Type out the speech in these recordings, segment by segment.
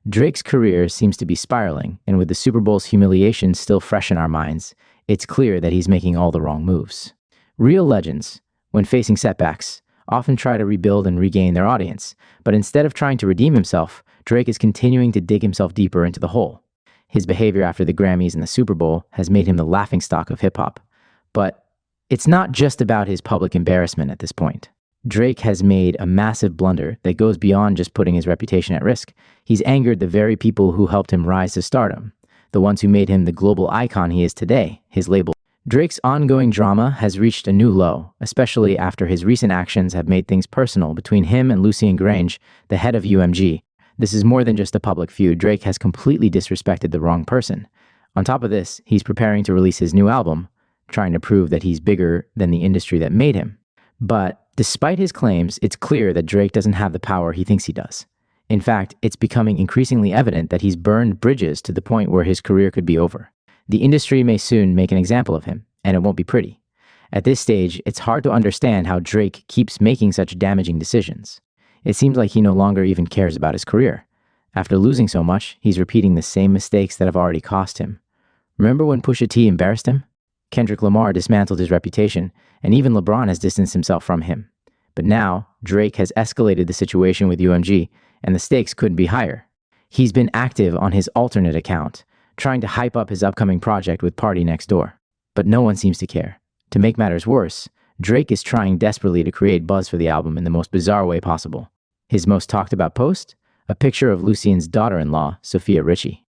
Drake's career seems to be spiraling, and with the Super Bowl's humiliation still fresh in our minds, it's clear that he's making all the wrong moves. Real legends, when facing setbacks, often try to rebuild and regain their audience, but instead of trying to redeem himself, Drake is continuing to dig himself deeper into the hole. His behavior after the Grammys and the Super Bowl has made him the laughingstock of hip-hop. But it's not just about his public embarrassment at this point. Drake has made a massive blunder that goes beyond just putting his reputation at risk. He's angered the very people who helped him rise to stardom, the ones who made him the global icon he is today, his label. Drake's ongoing drama has reached a new low, especially after his recent actions have made things personal between him and Lucien Grange, the head of UMG. This is more than just a public feud. Drake has completely disrespected the wrong person. On top of this, he's preparing to release his new album, trying to prove that he's bigger than the industry that made him. But despite his claims, it's clear that Drake doesn't have the power he thinks he does. In fact, it's becoming increasingly evident that he's burned bridges to the point where his career could be over. The industry may soon make an example of him, and it won't be pretty. At this stage, it's hard to understand how Drake keeps making such damaging decisions. It seems like he no longer even cares about his career. After losing so much, he's repeating the same mistakes that have already cost him. Remember when Pusha T embarrassed him? Kendrick Lamar dismantled his reputation, and even LeBron has distanced himself from him. But now, Drake has escalated the situation with UMG, and the stakes couldn't be higher. He's been active on his alternate account, trying to hype up his upcoming project with Party Next Door. But no one seems to care. To make matters worse, Drake is trying desperately to create buzz for the album in the most bizarre way possible. His most talked about post? A picture of Lucien's daughter-in-law, Sophia Richie.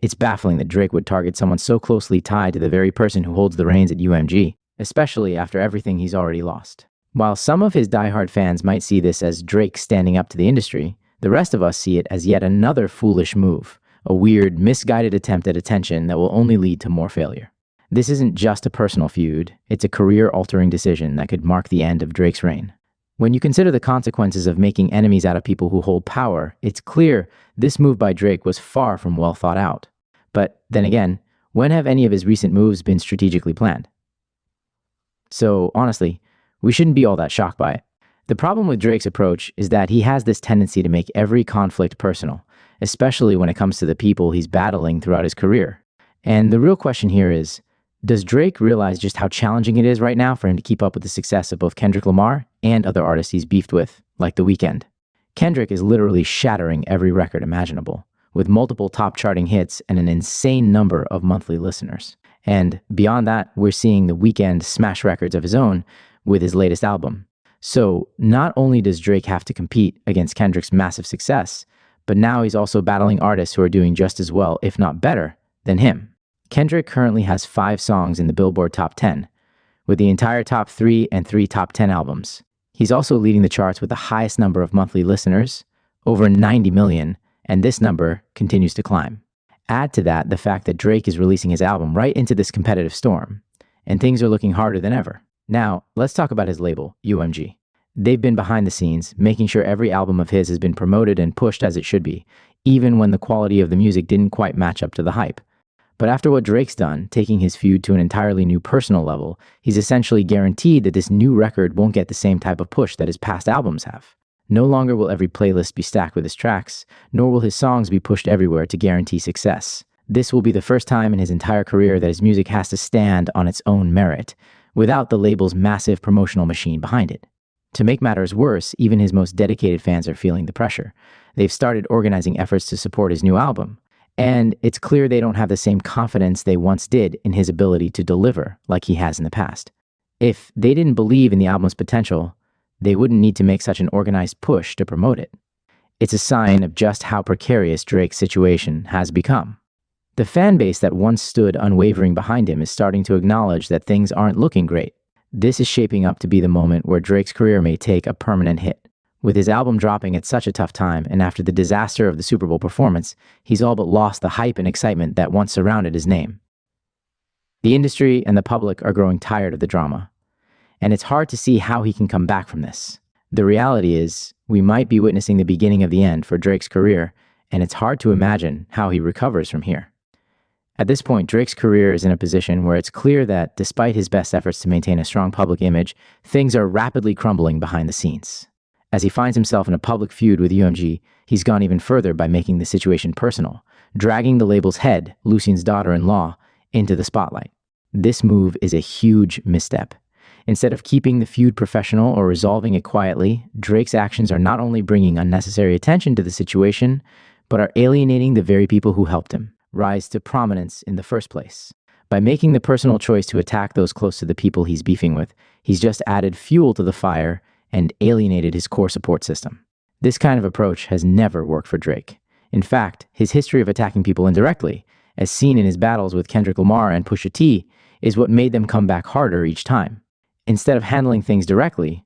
It's baffling that Drake would target someone so closely tied to the very person who holds the reins at UMG, especially after everything he's already lost. While some of his diehard fans might see this as Drake standing up to the industry, the rest of us see it as yet another foolish move, a weird, misguided attempt at attention that will only lead to more failure. This isn't just a personal feud, it's a career-altering decision that could mark the end of Drake's reign. When you consider the consequences of making enemies out of people who hold power, it's clear this move by Drake was far from well thought out. But then again, when have any of his recent moves been strategically planned? So honestly, we shouldn't be all that shocked by it. The problem with Drake's approach is that he has this tendency to make every conflict personal, especially when it comes to the people he's battling throughout his career. And the real question here is, does Drake realize just how challenging it is right now for him to keep up with the success of both Kendrick Lamar and other artists he's beefed with, like The Weeknd? Kendrick is literally shattering every record imaginable, with multiple top-charting hits and an insane number of monthly listeners. And beyond that, we're seeing The Weeknd smash records of his own with his latest album. So not only does Drake have to compete against Kendrick's massive success, but now he's also battling artists who are doing just as well, if not better, than him. Kendrick currently has 5 songs in the Billboard Top 10, with the entire top 3 and 3 top 10 albums. He's also leading the charts with the highest number of monthly listeners, over 90 million, and this number continues to climb. Add to that the fact that Drake is releasing his album right into this competitive storm, and things are looking harder than ever. Now, let's talk about his label, UMG. They've been behind the scenes, making sure every album of his has been promoted and pushed as it should be, even when the quality of the music didn't quite match up to the hype. But after what Drake's done, taking his feud to an entirely new personal level, he's essentially guaranteed that this new record won't get the same type of push that his past albums have. No longer will every playlist be stacked with his tracks, nor will his songs be pushed everywhere to guarantee success. This will be the first time in his entire career that his music has to stand on its own merit, without the label's massive promotional machine behind it. To make matters worse, even his most dedicated fans are feeling the pressure. They've started organizing efforts to support his new album. And it's clear they don't have the same confidence they once did in his ability to deliver like he has in the past. If they didn't believe in the album's potential, they wouldn't need to make such an organized push to promote it. It's a sign of just how precarious Drake's situation has become. The fan base that once stood unwavering behind him is starting to acknowledge that things aren't looking great. This is shaping up to be the moment where Drake's career may take a permanent hit. With his album dropping at such a tough time, and after the disaster of the Super Bowl performance, he's all but lost the hype and excitement that once surrounded his name. The industry and the public are growing tired of the drama, and it's hard to see how he can come back from this. The reality is, we might be witnessing the beginning of the end for Drake's career, and it's hard to imagine how he recovers from here. At this point, Drake's career is in a position where it's clear that, despite his best efforts to maintain a strong public image, things are rapidly crumbling behind the scenes. As he finds himself in a public feud with UMG, he's gone even further by making the situation personal, dragging the label's head, Lucian's daughter-in-law, into the spotlight. This move is a huge misstep. Instead of keeping the feud professional or resolving it quietly, Drake's actions are not only bringing unnecessary attention to the situation, but are alienating the very people who helped him rise to prominence in the first place. By making the personal choice to attack those close to the people he's beefing with, he's just added fuel to the fire and alienated his core support system. This kind of approach has never worked for Drake. In fact, his history of attacking people indirectly, as seen in his battles with Kendrick Lamar and Pusha T, is what made them come back harder each time. Instead of handling things directly,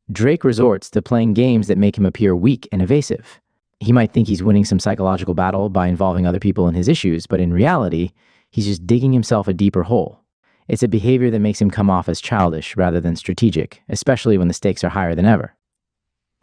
Drake resorts to playing games that make him appear weak and evasive. He might think he's winning some psychological battle by involving other people in his issues, but in reality, he's just digging himself a deeper hole. It's a behavior that makes him come off as childish rather than strategic, especially when the stakes are higher than ever.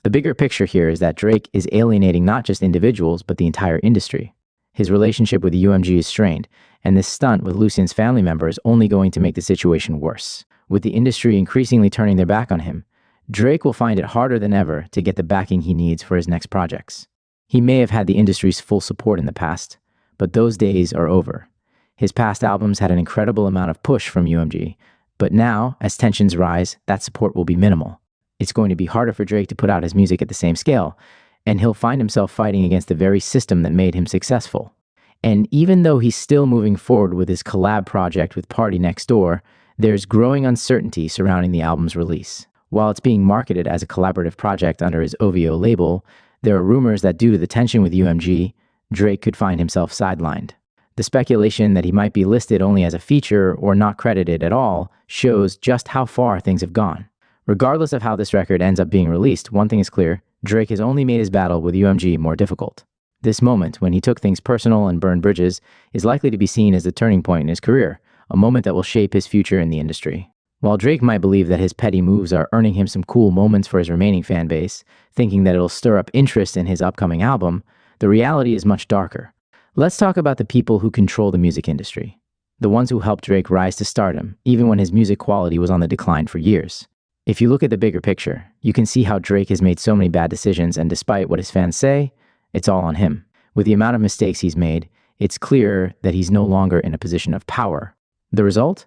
The bigger picture here is that Drake is alienating not just individuals, but the entire industry. His relationship with UMG is strained, and this stunt with Lucian's family member is only going to make the situation worse. With the industry increasingly turning their back on him, Drake will find it harder than ever to get the backing he needs for his next projects. He may have had the industry's full support in the past, but those days are over. His past albums had an incredible amount of push from UMG, but now, as tensions rise, that support will be minimal. It's going to be harder for Drake to put out his music at the same scale, and he'll find himself fighting against the very system that made him successful. And even though he's still moving forward with his collab project with Party Next Door, there's growing uncertainty surrounding the album's release. While it's being marketed as a collaborative project under his OVO label, there are rumors that due to the tension with UMG, Drake could find himself sidelined. The speculation that he might be listed only as a feature or not credited at all shows just how far things have gone. Regardless of how this record ends up being released, one thing is clear: Drake has only made his battle with UMG more difficult. This moment, when he took things personal and burned bridges, is likely to be seen as the turning point in his career, a moment that will shape his future in the industry. While Drake might believe that his petty moves are earning him some cool moments for his remaining fan base, thinking that it'll stir up interest in his upcoming album, the reality is much darker. Let's talk about the people who control the music industry. The ones who helped Drake rise to stardom, even when his music quality was on the decline for years. If you look at the bigger picture, you can see how Drake has made so many bad decisions, and despite what his fans say, it's all on him. With the amount of mistakes he's made, it's clear that he's no longer in a position of power. The result?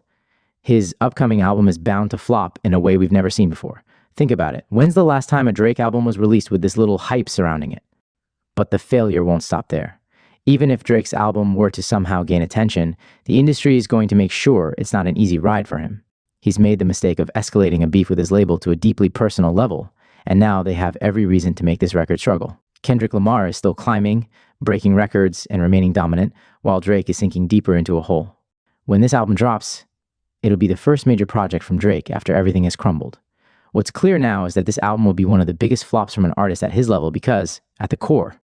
His upcoming album is bound to flop in a way we've never seen before. Think about it. When's the last time a Drake album was released with this little hype surrounding it? But the failure won't stop there. Even if Drake's album were to somehow gain attention, the industry is going to make sure it's not an easy ride for him. He's made the mistake of escalating a beef with his label to a deeply personal level, and now they have every reason to make this record struggle. Kendrick Lamar is still climbing, breaking records, and remaining dominant, while Drake is sinking deeper into a hole. When this album drops, it'll be the first major project from Drake after everything has crumbled. What's clear now is that this album will be one of the biggest flops from an artist at his level because, at the core,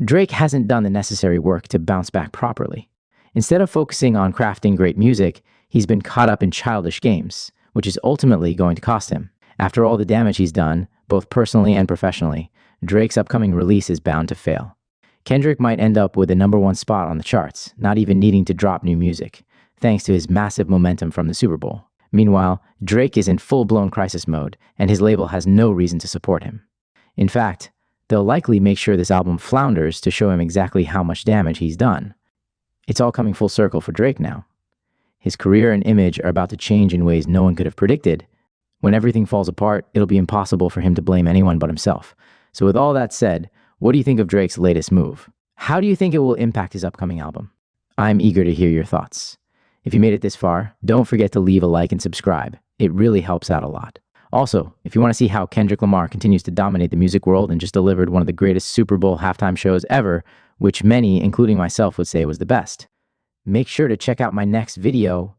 Drake hasn't done the necessary work to bounce back properly. Instead of focusing on crafting great music, he's been caught up in childish games, which is ultimately going to cost him. After all the damage he's done, both personally and professionally, Drake's upcoming release is bound to fail. Kendrick might end up with a #1 spot on the charts, not even needing to drop new music, thanks to his massive momentum from the Super Bowl. Meanwhile, Drake is in full-blown crisis mode, and his label has no reason to support him. In fact, they'll likely make sure this album flounders to show him exactly how much damage he's done. It's all coming full circle for Drake now. His career and image are about to change in ways no one could have predicted. When everything falls apart, it'll be impossible for him to blame anyone but himself. So with all that said, what do you think of Drake's latest move? How do you think it will impact his upcoming album? I'm eager to hear your thoughts. If you made it this far, don't forget to leave a like and subscribe. It really helps out a lot. Also, if you want to see how Kendrick Lamar continues to dominate the music world and just delivered one of the greatest Super Bowl halftime shows ever, which many, including myself, would say was the best, make sure to check out my next video